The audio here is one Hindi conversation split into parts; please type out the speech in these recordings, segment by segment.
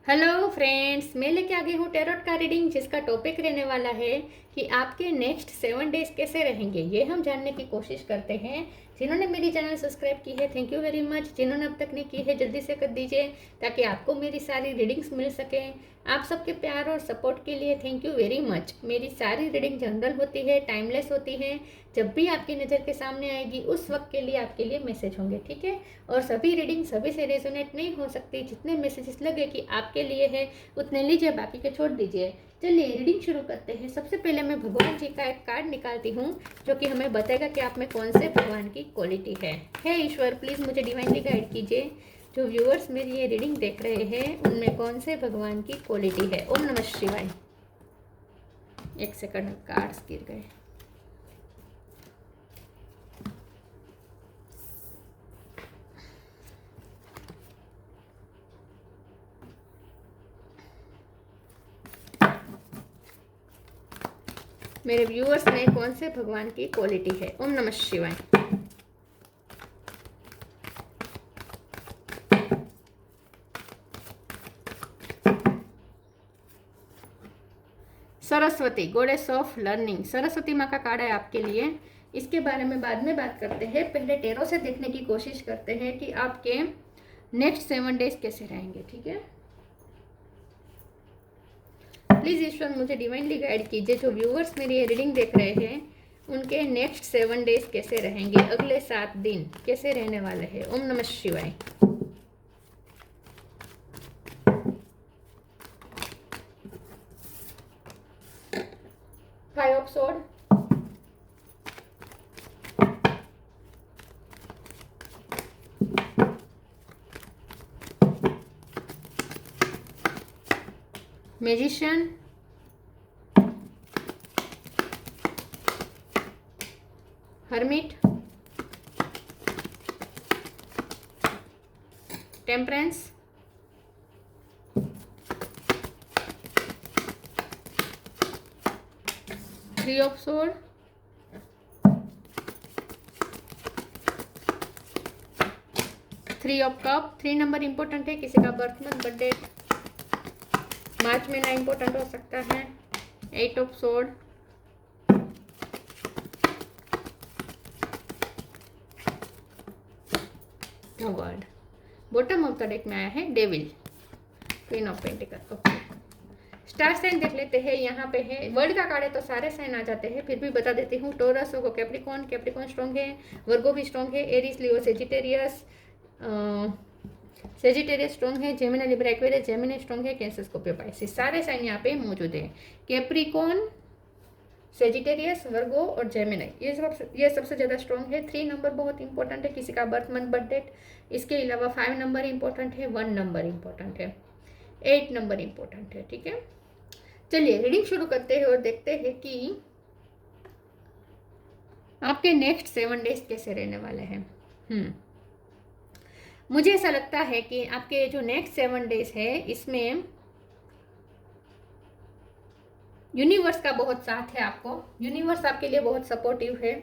हेलो फ्रेंड्स, मैं लेके आ गई हूँ टैरोट का रीडिंग, जिसका टॉपिक रहने वाला है कि आपके नेक्स्ट 7 डेज कैसे रहेंगे। ये हम जानने की कोशिश करते हैं। जिन्होंने मेरी चैनल सब्सक्राइब की है, थैंक यू वेरी मच। जिन्होंने अब तक नहीं की है, जल्दी से कर दीजिए ताकि आपको मेरी सारी रीडिंग्स मिल सकें। आप सबके प्यार और सपोर्ट के लिए थैंक यू वेरी मच। मेरी सारी रीडिंग जनरल होती है, टाइमलेस होती है। जब भी आपकी नज़र के सामने आएगी उस वक्त के लिए आपके लिए मैसेज होंगे, ठीक है। और सभी रीडिंग सभी से रेजोनेट नहीं हो सकती। जितने मैसेजेस लगे कि आपके लिए है उतने लीजिए, बाकी के छोड़ दीजिए। चलिए रीडिंग शुरू करते हैं। सबसे पहले मैं भगवान जी का एक कार्ड निकालती हूँ जो कि हमें बताएगा कि आप में कौन से भगवान की क्वालिटी है। हे ईश्वर, प्लीज़ मुझे डिवाइनली गाइड कीजिए। जो व्यूअर्स मेरी ये रीडिंग देख रहे हैं उनमें कौन से भगवान की क्वालिटी है। ओम नमः शिवाय। एक सेकंड, कार्ड्स गिर गए। मेरे व्यूअर्स में कौन से भगवान की क्वालिटी है। ओम नमः शिवाय। Saraswati, goddess of learning. Saraswati माँ का कार्ड है आपके लिए। इसके बारे में बाद में बात करते हैं। पहले टेरो से देखने की कोशिश करते हैं कि आपके नेक्स्ट 7 डेज कैसे रहेंगे, ठीक है। प्लीज़ ईश्वर मुझे डिवाइनली गाइड कीजिए। जो व्यूअर्स मेरी ये रीडिंग देख रहे हैं उनके नेक्स्ट 7 डेज कैसे रहेंगे, अगले 7 दिन कैसे रहने वाले हैं। ओम नमः शिवाय। Five of sword, magician, hermit, temperance, three of sword, three of cup. 3 number important है। किसी का बर्थ मंथ, बर्थडे मार्च महीना इंपॉर्टेंट हो सकता है। 8 of sword, word. Bottom of the deck में आया है devil, queen of pentacle. Okay, star sign देख लेते हैं। यहाँ पे है वर्ल्ड का कार्ड है तो सारे साइन आ जाते हैं, फिर भी बता देती हूँ। टोरस हो, कैप्रिकॉन, कैप्रिकॉन स्ट्रॉन्ग है, वर्गो भी स्ट्रॉन्ग है, एरीज, लियो, सेजिटेरियस, सेजिटेरियस स्ट्रॉन्ग है, Gemini, Libra, Aquarius, Gemini strong है, कैंसर, स्कॉर्पियो, पाइसिस, सारे साइन यहाँ पे मौजूद है। कैप्रिकॉन, सेजिटेरियस, वर्गो और जेमिनी, ये सबसे ज़्यादा स्ट्रॉन्ग है। 3 नंबर बहुत इंपॉर्टेंट है। किसी का बर्थ मंथ, बर्थ डेट। इसके अलावा 5 नंबर इंपॉर्टेंट है, 1 नंबर इंपॉर्टेंट है, 8 नंबर इंपॉर्टेंट है, ठीक है। चलिए रीडिंग शुरू करते हैं और देखते हैं कि आपके नेक्स्ट 7 डेज कैसे रहने वाले हैं। मुझे ऐसा लगता है कि आपके जो नेक्स्ट 7 डेज है इसमें यूनिवर्स का बहुत साथ है। आपको यूनिवर्स आपके लिए बहुत सपोर्टिव है,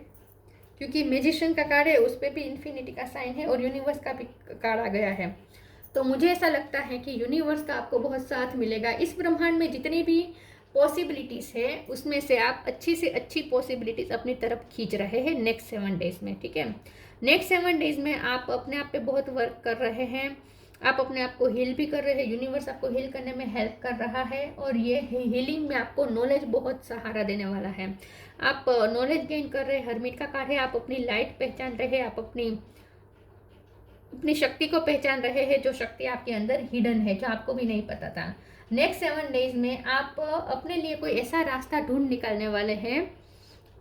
क्योंकि मैजिशियन का कार्ड है, उस पर भी इन्फिनिटी का साइन है और यूनिवर्स का भी कार्ड आ गया है। तो मुझे ऐसा लगता है कि यूनिवर्स का आपको बहुत साथ मिलेगा। इस ब्रह्मांड में जितनी भी पॉसिबिलिटीज़ है उसमें से आप अच्छी से अच्छी पॉसिबिलिटीज़ अपनी तरफ खींच रहे हैं नेक्स्ट 7 डेज में, ठीक है। नेक्स्ट 7 डेज में आप अपने आप पे बहुत वर्क कर रहे हैं। आप अपने आप को हील भी कर रहे हैं। यूनिवर्स आपको हील करने में हेल्प कर रहा है और ये हीलिंग में आपको नॉलेज बहुत सहारा देने वाला है। आप नॉलेज गेन कर रहे हैं। हरमिट का कार्ड है, आप अपनी लाइट पहचान रहे हैं, आप अपनी शक्ति को पहचान रहे हैं, जो शक्ति आपके अंदर हिडन है, जो आपको भी नहीं पता था। नेक्स्ट 7 डेज में आप अपने लिए कोई ऐसा रास्ता ढूंढ निकालने वाले हैं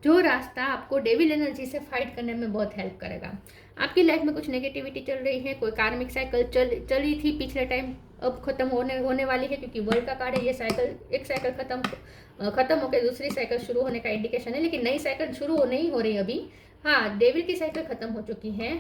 जो रास्ता आपको डेविल एनर्जी से फाइट करने में बहुत हेल्प करेगा। आपकी लाइफ में कुछ नेगेटिविटी चल रही है, कोई कार्मिक साइकिल चली थी पिछले टाइम, अब खत्म होने वाली है, क्योंकि वर्ल्ड का कार्ड है। ये साइकिल, एक साइकिल खत्म होकर दूसरी साइकिल शुरू होने का इंडिकेशन है, लेकिन नई साइकिल शुरू नहीं हो रही अभी। हाँ, डेविल की साइकिल खत्म हो चुकी है,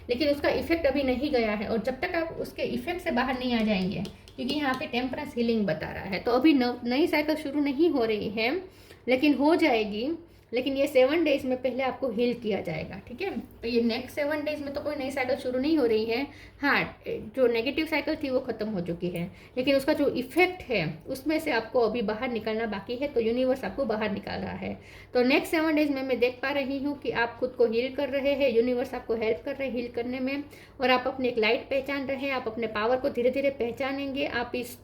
लेकिन उसका इफेक्ट अभी नहीं गया है। और जब तक आप उसके इफेक्ट से बाहर नहीं आ जाएंगे, क्योंकि यहाँ पे टेम्परेंस हीलिंग बता रहा है, तो अभी नई साइकिल शुरू नहीं हो रही है, लेकिन हो जाएगी। लेकिन ये 7 डेज में पहले आपको हील किया जाएगा, ठीक है। तो ये नेक्स्ट 7 डेज में तो कोई नई साइकिल शुरू नहीं हो रही है। हाँ, जो नेगेटिव साइकिल थी वो ख़त्म हो चुकी है, लेकिन उसका जो इफेक्ट है उसमें से आपको अभी बाहर निकलना बाकी है। तो यूनिवर्स आपको बाहर निकाल रहा है। तो नेक्स्ट 7 डेज में मैं देख पा रही हूँ कि आप खुद को हील कर रहे हैं, यूनिवर्स आपको हेल्प कर रहे हैं हील करने में, और आप अपनी एक लाइट पहचान रहे हैं, आप अपने पावर को धीरे धीरे पहचानेंगे। आप इस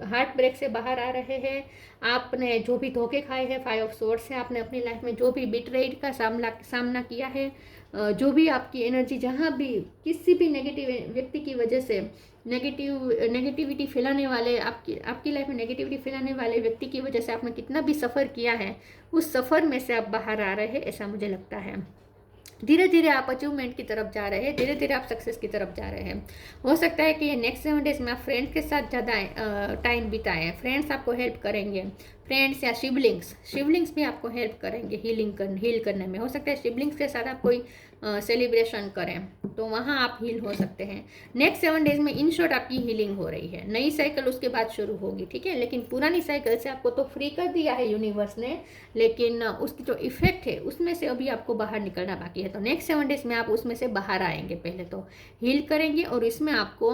हार्ट ब्रेक से बाहर आ रहे हैं। आपने जो भी धोखे खाए हैं, 5 ऑफ सोर्ड्स से, आपने अपनी लाइफ में जो भी बिट्रेड का सामना किया है, जो भी आपकी एनर्जी जहाँ भी किसी भी नेगेटिव व्यक्ति की वजह से नेगेटिविटी फैलाने वाले, आपकी लाइफ में नेगेटिविटी फैलाने वाले व्यक्ति की वजह से आपने कितना भी सफ़र किया है, उस सफ़र में से आप बाहर आ रहे हैं, ऐसा मुझे लगता है। धीरे धीरे आप अचीवमेंट की तरफ जा रहे हैं, धीरे धीरे आप सक्सेस की तरफ जा रहे हैं। हो सकता है कि ये नेक्स्ट 7 डेज में आप फ्रेंड्स के साथ ज़्यादा टाइम बिताएं। फ्रेंड्स आपको हेल्प करेंगे, फ्रेंड्स या शिवलिंग्स भी आपको हेल्प करेंगे हील करने में। हो सकता है शिवलिंग्स के साथ आप कोई सेलिब्रेशन करें, तो वहाँ आप हील हो सकते हैं। नेक्स्ट 7 डेज में इन शॉर्ट आपकी हीलिंग हो रही है। नई साइकिल उसके बाद शुरू होगी, ठीक है। लेकिन पुरानी साइकिल से आपको तो फ्री कर दिया है यूनिवर्स ने, लेकिन उसकी जो इफेक्ट है उसमें से अभी आपको बाहर निकलना बाकी है। तो नेक्स्ट 7 डेज में आप उसमें से बाहर आएंगे। पहले तो हील करेंगे, और इसमें आपको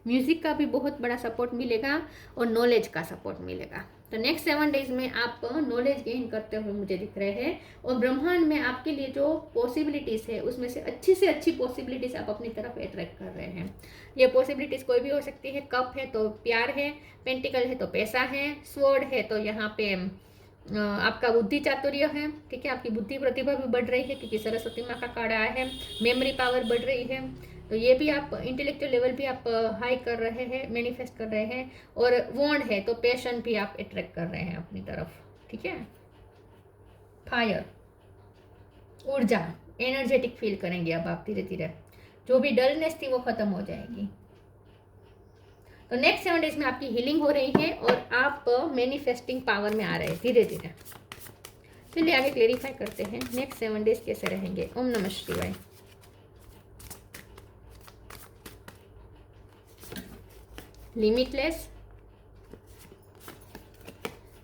म्यूज़िक का भी बहुत बड़ा सपोर्ट मिलेगा और नॉलेज का सपोर्ट मिलेगा। तो नेक्स्ट 7 डेज में आप नॉलेज गेन करते हुए मुझे दिख रहे हैं, और ब्रह्मांड में आपके लिए जो पॉसिबिलिटीज़ है उसमें से अच्छी पॉसिबिलिटीज़ आप अपनी तरफ अट्रैक्ट कर रहे हैं। ये पॉसिबिलिटीज़ कोई भी हो सकती है। कप है तो प्यार है, पेंटिकल है तो पैसा है, स्वॉर्ड है तो यहाँ पे आपका बुद्धि चातुर्य है, ठीक है। आपकी बुद्धि प्रतिभा भी बढ़ रही है क्योंकि सरस्वती माँ का कार्ड आया है। मेमोरी पावर बढ़ रही है, तो ये भी आप इंटेलेक्चुअल लेवल भी आप हाई कर रहे हैं, मैनिफेस्ट कर रहे हैं। और वॉन्ड है तो पैशन भी आप अट्रैक्ट कर रहे हैं अपनी तरफ, ठीक है। फायर, ऊर्जा, एनर्जेटिक फील करेंगे अब आप धीरे धीरे। जो भी डलनेस थी वो खत्म हो जाएगी। तो नेक्स्ट 7 डेज में आपकी हीलिंग हो रही है और आप मैनिफेस्टिंग पावर में आ रहे हैं धीरे धीरे। चलिए आगे क्लेरिफाई करते हैं नेक्स्ट 7 डेज कैसे रहेंगे। ओम नमः शिवाय। Limitless,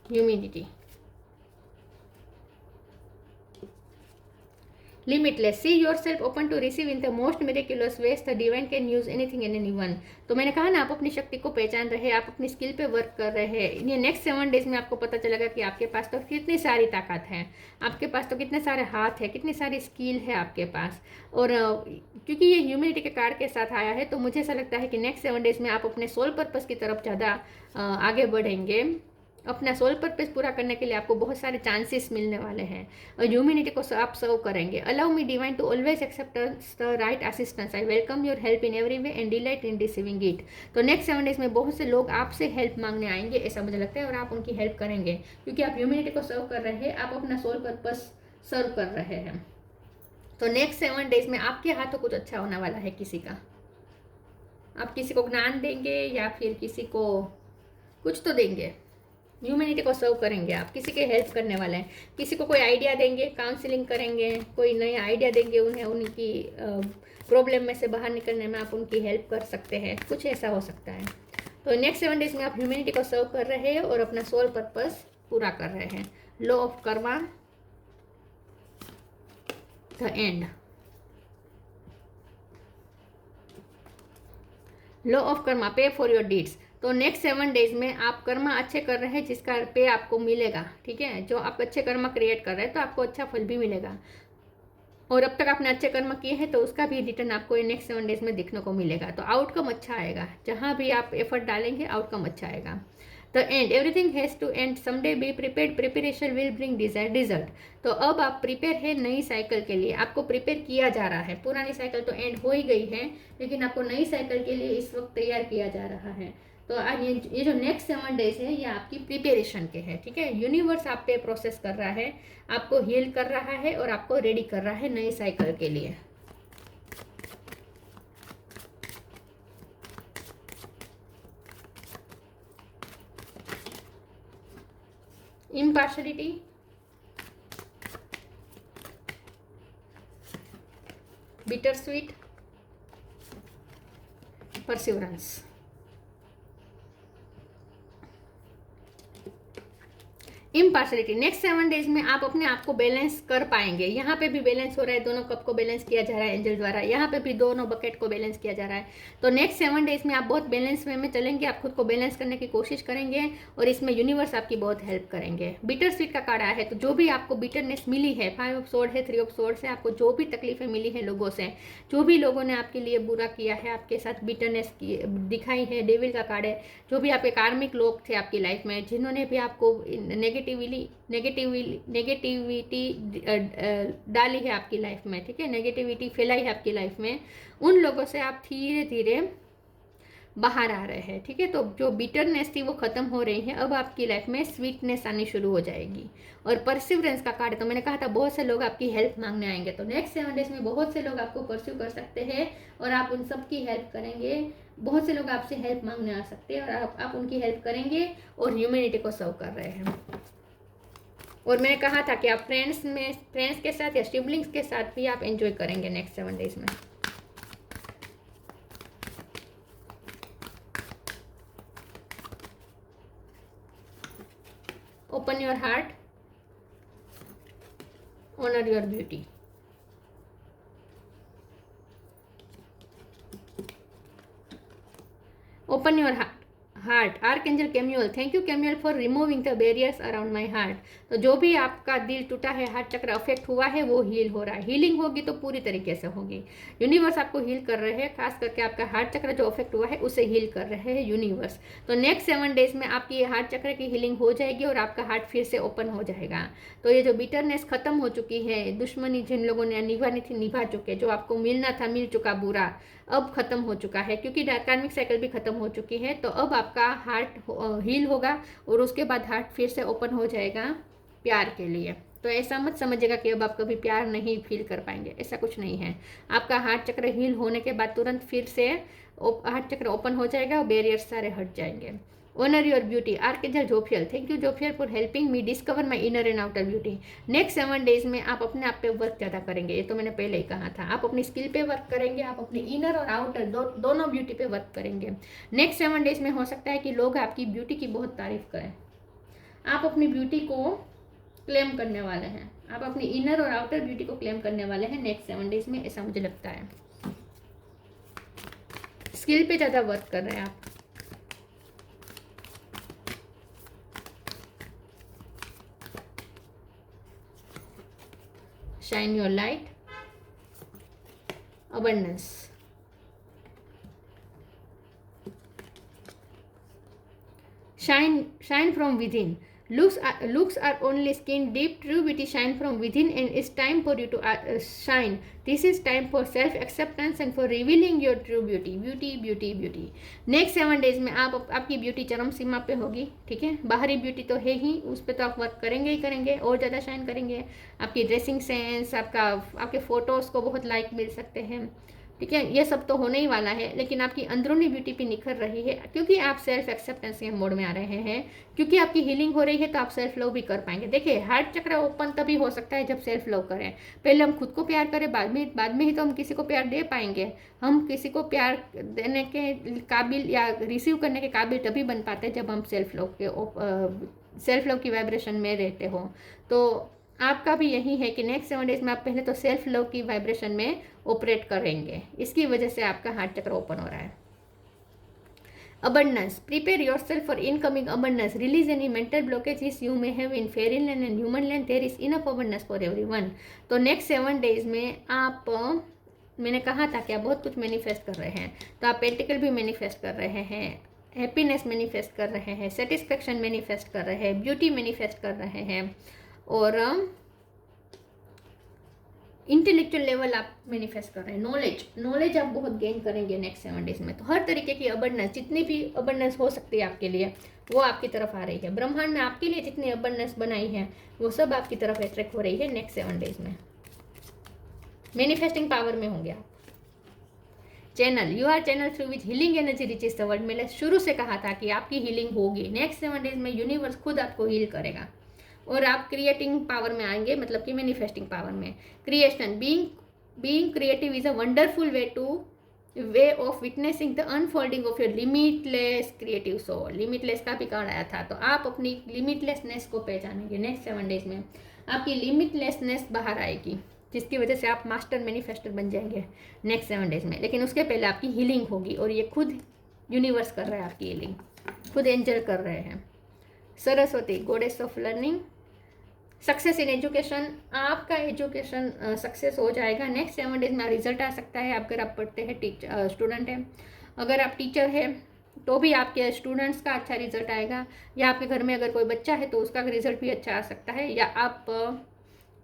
humidity, limitless, see yourself open to receive in the most miraculous ways the divine can use anything and anyone. तो मैंने कहा ना, आप अपनी शक्ति को पहचान रहे हैं, आप अपनी स्किल पे वर्क कर रहे हैं। ये नेक्स्ट 7 डेज में आपको पता चलेगा कि आपके पास तो कितनी सारी ताकत है, आपके पास तो कितने सारे हाथ है, कितनी सारी स्किल है आपके पास। और क्योंकि ये ह्यूमिनिटी के कार्ड के साथ आया है, तो मुझे ऐसा लगता है कि नेक्स्ट 7 डेज में आप अपने सोल पर्पस की तरफ ज़्यादा आगे बढ़ेंगे। अपना सोल पर्पस पूरा करने के लिए आपको बहुत सारे चांसेस मिलने वाले हैं, और ह्यूमिनिटी को आप सर्व करेंगे। Allow me divine to always accept the right assistance, I welcome your help in every way and delight in receiving it. तो नेक्स्ट 7 डेज में बहुत से लोग आपसे हेल्प मांगने आएंगे, ऐसा मुझे लगता है, और आप उनकी हेल्प करेंगे क्योंकि आप ह्यूमिनिटी को सर्व कर रहे हैं, आप अपना सोल पर्पस सर्व कर रहे हैं। तो नेक्स्ट 7 डेज में आपके हाथों कुछ अच्छा होने वाला है। किसी का, आप किसी को ज्ञान देंगे या फिर किसी को कुछ तो देंगे, ह्यूमैनिटी को सर्व करेंगे आप, किसी के हेल्प करने वाले हैं, किसी को कोई आइडिया देंगे, काउंसलिंग करेंगे, कोई नया आइडिया देंगे उन्हें, उनकी प्रॉब्लम में से बाहर निकलने में आप उनकी हेल्प कर सकते हैं, कुछ ऐसा हो सकता है। तो नेक्स्ट 7 डेज में आप ह्यूमैनिटी को सर्व कर रहे हैं और अपना सोल पर्पस पूरा कर रहे हैं। Law of Karma, the end, law of Karma, पे फॉर योर डीड्स। तो नेक्स्ट 7 डेज में आप कर्मा अच्छे कर रहे हैं जिसका पे आपको मिलेगा, ठीक है। जो आप अच्छे कर्मा क्रिएट कर रहे हैं तो आपको अच्छा फल भी मिलेगा, और अब तक आपने अच्छे कर्म किए हैं तो उसका भी रिटर्न आपको नेक्स्ट 7 डेज में देखने को मिलेगा। तो आउटकम अच्छा आएगा, जहाँ भी आप एफर्ट डालेंगे आउटकम अच्छा आएगा। The end, everything has to end someday, be prepared, preparation will bring desired result. तो अब आप प्रिपेयर है नई साइकिल के लिए, आपको प्रिपेयर किया जा रहा है। पुरानी साइकिल तो एंड हो ही गई है, लेकिन आपको नई साइकिल के लिए इस वक्त तैयार किया जा रहा है। तो आज ये जो नेक्स्ट 7 डेज है ये आपकी प्रिपरेशन के हैं, ठीक है। यूनिवर्स आप पे प्रोसेस कर रहा है, आपको हील कर रहा है और आपको रेडी कर रहा है नई साइकिल के लिए। Impartiality, bitter sweet, perseverance. Impartiality, next 7 days में आप अपने आप को बैलेंस कर पाएंगे। यहाँ पे भी बैलेंस हो रहा है, दोनों कप को बैलेंस किया जा रहा है एंजल द्वारा, यहाँ पे भी दोनों बकेट को बैलेंस किया जा रहा है। तो नेक्स्ट 7 डेज में आप बहुत बैलेंस वे में चलेंगे, आप खुद को बैलेंस करने की कोशिश करेंगे और इसमें यूनिवर्स आपकी बहुत हेल्प करेंगे। बिटर स्वीट का कार्ड आया है, तो जो भी आपको बिटरनेस मिली है, 5 ऑफ सोर्ड है, 3 ऑफ सोर्ड से आपको जो भी तकलीफें मिली है लोगों से, जो भी लोगों ने आपके लिए बुरा किया है, आपके साथ बिटरनेस दिखाई है, डेविल का कार्ड है, जो भी आपके कार्मिक लोग थे आपकी लाइफ में, जिन्होंने भी आपको नेगेटिविटी डाली है आपकी लाइफ में, ठीक है, नेगेटिविटी फैलाई है आपकी लाइफ में, उन लोगों से आप धीरे धीरे बाहर आ रहे हैं, ठीक है। तो जो बिटरनेस थी वो खत्म हो रही है, अब आपकी लाइफ में स्वीटनेस आनी शुरू हो जाएगी। और परसिवरेंस का कार्ड, तो मैंने कहा था बहुत से लोग आपकी हेल्प मांगने आएंगे, तो नेक्स्ट 7 डेज में बहुत से लोग आपको परस्यू कर सकते हैं और आप उन सब की हेल्प करेंगे। बहुत से लोग आपसे हेल्प मांगने आ सकते हैं और आप उनकी हेल्प करेंगे और ह्यूमैनिटी को सर्व कर रहे हैं। और मैंने कहा था कि आप फ्रेंड्स के साथ या सिबलिंग्स के साथ भी आप एंजॉय करेंगे नेक्स्ट 7 डेज में। Open your heart, honour your beauty. Open your heart, archangel Chamuel, thank you Chamuel for removing the barriers around my heart. तो जो भी आपका दिल टूटा है, हार्ट चक्र अफेक्ट हुआ है, वो हील हो रहा है। हीलिंग होगी तो पूरी तरीके से होगी। यूनिवर्स आपको हील कर रहे हैं, खास करके आपका हार्ट चक्र जो अफेक्ट हुआ है उसे हील कर रहे हैं यूनिवर्स। तो नेक्स्ट 7 डेज में आपकी हार्ट चक्र की हीलिंग हो जाएगी और आपका हार्ट फिर से ओपन हो जाएगा। तो ये जो बिटरनेस खत्म हो चुकी है, दुश्मनी जिन लोगों ने निभानी थी निभा चुके, जो आपको मिलना था मिल चुका बुरा, अब खत्म हो चुका है, क्योंकि कार्मिक साइकिल भी खत्म हो चुकी है। तो अब आपका हार्ट हील होगा और उसके बाद हार्ट फिर से ओपन हो जाएगा प्यार के लिए। तो ऐसा मत समझिएगा कि अब आप कभी प्यार नहीं फील कर पाएंगे, ऐसा कुछ नहीं है। आपका हार्ट चक्र हील होने के बाद तुरंत फिर से हार्ट चक्र ओपन हो जाएगा और बैरियर्स सारे हट जाएंगे। Honour your beauty, archangel Jophiel, thank you Jophiel for helping me discover my inner and outer beauty. Next 7 days में आप अपने आप पे वर्क ज़्यादा करेंगे, ये तो मैंने पहले ही कहा था। आप अपनी स्किल पे वर्क करेंगे, आप अपनी इनर और आउटर दोनों ब्यूटी पे वर्क करेंगे। नेक्स्ट 7 डेज में हो सकता है कि लोग आपकी ब्यूटी की बहुत तारीफ करें, आप अपनी ब्यूटी को क्लेम करने वाले हैं, आप अपनी इनर और आउटर ब्यूटी को क्लेम करने वाले हैं नेक्स्ट 7 डेज में, ऐसा मुझे लगता है। स्किल पे ज़्यादा वर्क कर रहे हैं आप। Shine your light, abundance. Shine from within. Looks are only skin deep. True beauty shine from within, and it's time for you to shine. This is time for self acceptance and for revealing your true beauty. Beauty. Next 7 days में आपकी ब्यूटी चरम सीमा पे होगी, ठीक है। बाहरी ब्यूटी तो है ही, उस पर तो आप वर्क करेंगे ही करेंगे और ज़्यादा शाइन करेंगे। आपकी ड्रेसिंग सेंस, आपके फोटोज़ को बहुत लाइक मिल सकते हैं, ठीक है। ये सब तो होने ही वाला है, लेकिन आपकी अंदरूनी ब्यूटी भी निखर रही है, क्योंकि आप सेल्फ एक्सेप्टेंस के मोड में आ रहे हैं, क्योंकि आपकी हीलिंग हो रही है, तो आप सेल्फ लव भी कर पाएंगे। देखिए, हार्ट चक्र ओपन तभी हो सकता है जब सेल्फ लव करें। पहले हम खुद को प्यार करें, बाद में ही तो हम किसी को प्यार दे पाएंगे। हम किसी को प्यार देने के काबिल या रिसीव करने के काबिल तभी बन पाते हैं जब हम सेल्फ लव की वाइब्रेशन में रहते हो। तो आपका भी यही है कि नेक्स्ट 7 डेज में आप पहले तो सेल्फ लव की वाइब्रेशन में ऑपरेट करेंगे, इसकी वजह से आपका हार्ट चक्र ओपन हो रहा है। abundance, prepare yourself for incoming abundance, release any mental blockages you may have in fairy land and human land, there is enough abundance for everyone। तो नेक्स्ट 7 डेज में आप, मैंने कहा था कि आप बहुत कुछ मैनिफेस्ट कर रहे हैं, तो आप पेंटिकल भी मैनिफेस्ट कर रहे हैं, हैप्पीनेस मैनिफेस्ट कर रहे हैं, सेटिस्फेक्शन मैनिफेस्ट कर रहे हैं, ब्यूटी मैनिफेस्ट कर रहे हैं, और इंटेलेक्चुअल लेवल आप मैनिफेस्ट कर रहे हैं। नॉलेज आप बहुत गेन करेंगे नेक्स्ट 7 डेज में। तो हर तरीके की अबंडेंस, जितनी भी अबंडेंस हो सकती है आपके लिए, वो आपकी तरफ आ रही है। ब्रह्मांड ने आपके लिए जितनी अबंडेंस बनाई है वो सब आपकी तरफ अट्रैक्ट हो रही है नेक्स्ट 7 डेज में। मैनिफेस्टिंग पावर में होंगे आप। Channel, you are channel through which healing energy reaches the world. मैंने शुरू से कहा था कि आपकी हीलिंग होगी। नेक्स्ट 7 डेज में यूनिवर्स खुद आपको हील करेगा और आप क्रिएटिंग पावर में आएंगे, मतलब कि मैनिफेस्टिंग पावर में। Creation, being creative is a wonderful way to way of witnessing the unfolding of your limitless creative soul. Limitless का भी कार्ड आया था, तो आप अपनी लिमिटलेसनेस को पहचानेंगे। नेक्स्ट 7 डेज में आपकी लिमिटलेसनेस बाहर आएगी, जिसकी वजह से आप मास्टर मैनिफेस्टर बन जाएंगे नेक्स्ट 7 डेज में। लेकिन उसके पहले आपकी हीलिंग होगी, और ये खुद यूनिवर्स कर रहा है आपकी हीलिंग, खुद एंजल कर रहे हैं। Saraswati, goddess of learning, success in education, आपका एजुकेशन सक्सेस हो जाएगा नेक्स्ट 7 डेज में। रिजल्ट आ सकता है अगर आप पढ़ते हैं, स्टूडेंट हैं। अगर आप टीचर हैं तो भी आपके स्टूडेंट्स का अच्छा रिजल्ट आएगा, या आपके घर में अगर कोई बच्चा है तो उसका रिजल्ट भी अच्छा आ सकता है, या आप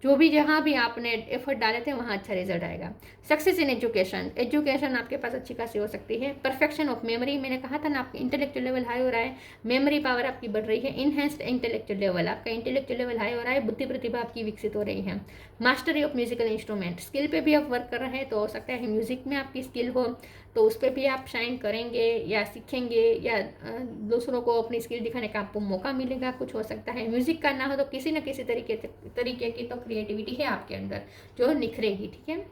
जो भी जहाँ भी आपने एफर्ट डाले थे वहाँ अच्छा रिजल्ट आएगा। सक्सेस इन एजुकेशन, एजुकेशन आपके पास अच्छी खासी हो सकती है। परफेक्शन ऑफ मेमोरी, मैंने कहा था ना आपका इंटेलेक्चुअल लेवल हाई हो रहा है, मेमोरी पावर आपकी बढ़ रही है। इनहेंस्ड इंटेलेक्चुअल लेवल, आपका इंटेलेक्चुअल लेवल हाई हो रहा है, बुद्धि प्रतिभा आपकी विकसित हो रही है। Mastery of musical instrument, skill पे भी आप वर्क कर रहे हैं, तो हो सकता है म्यूजिक में आपकी स्किल हो तो उस पर भी आप शाइन करेंगे या सीखेंगे, या दूसरों को अपनी स्किल दिखाने का आपको मौका मिलेगा, कुछ हो सकता है। म्यूजिक का ना हो तो किसी न किसी तरीके की तो क्रिएटिविटी है आपके अंदर जो निखरेगी, ठीक है।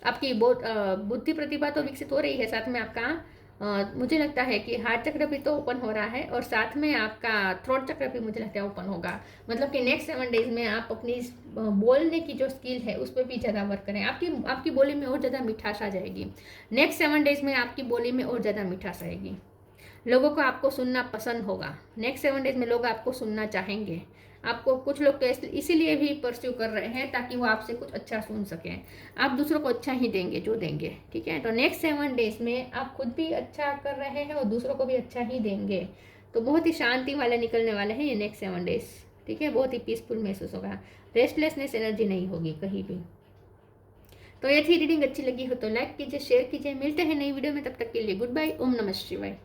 आपकी बहुत बुद्धि प्रतिभा तो विकसित हो रही है, साथ में आपका मुझे लगता है कि हार्ट चक्र भी तो ओपन हो रहा है, और साथ में आपका थ्रोट चक्र भी मुझे लगता है ओपन होगा। मतलब कि नेक्स्ट 7 डेज में आप अपनी बोलने की जो स्किल है उस पर भी ज़्यादा वर्क करें। आपकी बोली में और ज़्यादा मिठास आ जाएगी नेक्स्ट 7 डेज में, आपकी बोली में और ज़्यादा मिठास आएगी। लोगों को आपको सुनना पसंद होगा नेक्स्ट 7 डेज में, लोग आपको सुनना चाहेंगे। आपको कुछ लोग तो इसीलिए भी परस्यू कर रहे हैं ताकि वो आपसे कुछ अच्छा सुन सकें। आप दूसरों को अच्छा ही देंगे जो देंगे, ठीक है। तो नेक्स्ट 7 डेज में आप खुद भी अच्छा कर रहे हैं और दूसरों को भी अच्छा ही देंगे, तो बहुत ही शांति वाले निकलने वाले हैं ये नेक्स्ट 7 डेज, ठीक है। बहुत ही पीसफुल महसूस होगा, रेस्टलेसनेस एनर्जी नहीं होगी कहीं भी। तो ये थी रीडिंग, अच्छी लगी हो तो लाइक कीजिए, शेयर कीजिए। मिलते हैं नई वीडियो में, तब तक के लिए गुड बाय। ओम नमः शिवाय।